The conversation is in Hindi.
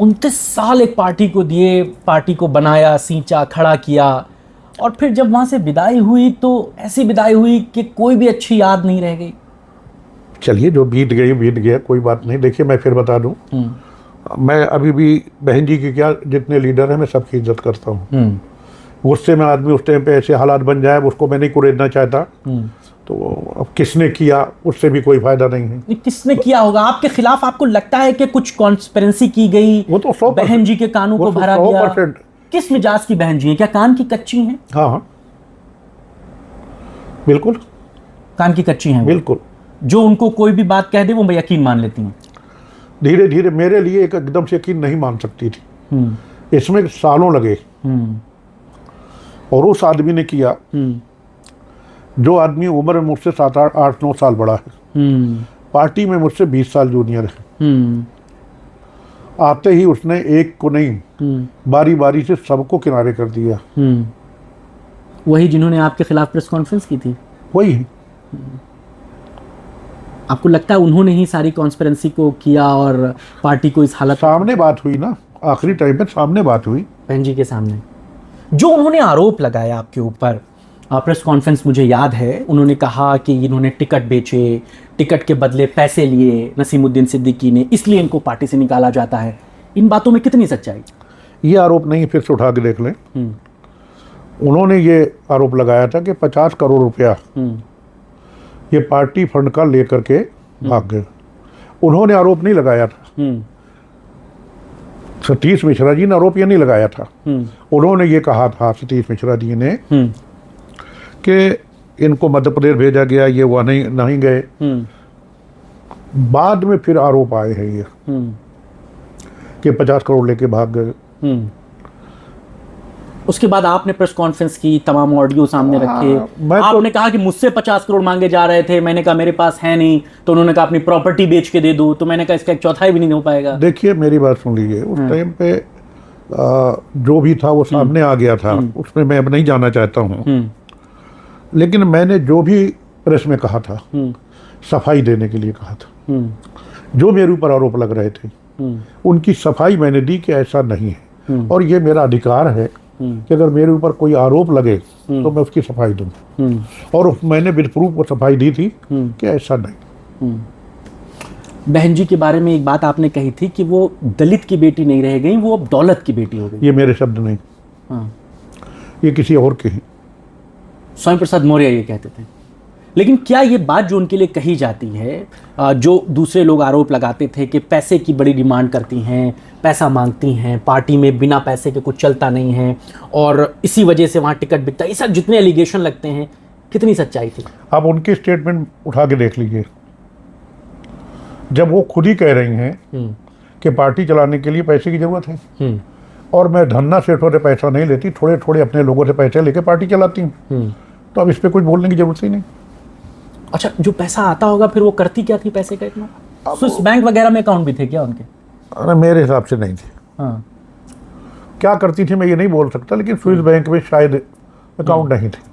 29 साल एक पार्टी को दिए, पार्टी को बनाया, सींचा, खड़ा किया, और फिर जब वहां से विदाई हुई तो ऐसी विदाई हुई कि कोई भी अच्छी याद नहीं रह गई। चलिए, जो बीत गई बीत गया, कोई बात नहीं। देखिए, मैं फिर बता दूं, मैं अभी भी बहन जी के क्या जितने लीडर हैं मैं सबकी इज्जत करता हूँ। गुस्से में आदमी उस टाइम पे ऐसे हालात बन जाए, उसको मैं नहीं कुरेदना चाहता। तो अब किसने किया, उससे भी कोई फायदा नहीं है। किसने किया होगा आपके खिलाफ? आपको लगता है कि कुछ कॉन्स्पिरेंसी की गई? वो तो 100% बहन जी के कानों को भरा गया। 100%। किस मिजाज की बहन जी हैं? क्या कान की कच्ची हैं? हाँ हाँ, बिल्कुल कान की कच्ची हैं वो? बिल्कुल। जो उनको कोई भी बात कह दे वो यकीन मान लेती हैं। धीरे धीरे मेरे लिए एकदम से यकीन नहीं मान सकती थी। इसमें सालों लगे। और उस आदमी ने किया जो आदमी उम्र में मुझसे 7-8-9 साल बड़ा है, पार्टी में मुझसे 20 साल जूनियर है। आते ही उसने एक को नहीं, बारी बारी से सबको किनारे कर दिया। वही जिन्होंने आपके खिलाफ प्रेस कॉन्फ्रेंस की थी? वही है। आपको लगता है उन्होंने ही सारी कॉन्स्पिरेंसी को किया और पार्टी को इस हालत? सामने बात हुई ना, आखिरी टाइम पे सामने बात हुई, बहन जी के सामने। जो उन्होंने आरोप लगाया आपके ऊपर, प्रेस कॉन्फ्रेंस मुझे याद है, उन्होंने कहा कि इन्होंने टिकट बेचे, टिकट के बदले पैसे लिए नसीमुद्दीन सिद्दीकी ने, इसलिए इनको पार्टी से निकाला जाता है। इन बातों में कितनी सच्चाई? ये आरोप नहीं, फिर से उठा के देख लें। उन्होंने ये आरोप लगाया था कि 50 करोड़ रुपया ये पार्टी फंड का लेकर के भाग गए। उन्होंने आरोप नहीं लगाया था, सतीश मिश्रा जी ने आरोप ये नहीं लगाया था। उन्होंने ये कहा था, सतीश मिश्रा जी ने, कि इनको मध्य प्रदेश भेजा गया, ये वह नहीं गए। बाद में फिर आरोप आए हैं ये कि 50 करोड़ लेके भाग गए। उसके बाद आपने प्रेस कॉन्फ्रेंस की, तमाम ऑडियो सामने रखे, आपने कहा कि मुझसे 50 करोड़ मांगे जा रहे थे। मैंने कहा मेरे पास है नहीं, तो उन्होंने कहा अपनी प्रॉपर्टी बेच के दे दो। तो मैंने कहा इसका 1/4 भी नहीं हो पाएगा। देखिए, मेरी बात सुन लीजिए। उस टाइम पे जो भी था वो सामने आ गया था, उसमें मैं अब नहीं जाना चाहता हूँ। लेकिन मैंने जो भी प्रेस में कहा था, सफाई देने के लिए कहा था। जो मेरे ऊपर आरोप लग रहे थे उनकी सफाई मैंने दी कि ऐसा नहीं है, और ये मेरा अधिकार है कि अगर मेरे ऊपर कोई आरोप लगे तो मैं उसकी सफाई दूं। और मैंने विद प्रूफ वो सफाई दी थी कि ऐसा नहीं। बहन जी के बारे में एक बात आपने कही थी कि वो दलित की बेटी नहीं रह गई, वो अब दौलत की बेटी हो गई। ये मेरे शब्द नहीं, ये किसी और के हैं। स्वामी प्रसाद मौर्य ये कहते थे। लेकिन क्या ये बात जो उनके लिए कही जाती है, जो दूसरे लोग आरोप लगाते थे कि पैसे की बड़ी डिमांड करती हैं, पैसा मांगती हैं, पार्टी में बिना पैसे के कुछ चलता नहीं है और इसी वजह से वहाँ टिकट बिकता है, ये सब जितने एलिगेशन लगते हैं, कितनी सच्चाई थी? आप उनकी स्टेटमेंट उठा के देख लीजिए। जब वो खुद ही कह रही हैं कि पार्टी चलाने के लिए पैसे की जरूरत है, और मैं धन्ना सेठों से पैसा नहीं लेती, थोड़े थोड़े अपने लोगों से पैसे लेके पार्टी चलाती हूँ, तो अब इस पर कुछ बोलने की जरूरत ही नहीं। अच्छा, जो पैसा आता होगा फिर वो करती क्या थी पैसे का इतना? स्विस बैंक वगैरह में अकाउंट भी थे क्या उनके? अरे मेरे हिसाब से नहीं थे। क्या करती थी मैं ये नहीं बोल सकता, लेकिन स्विस बैंक में शायद अकाउंट नहीं थे।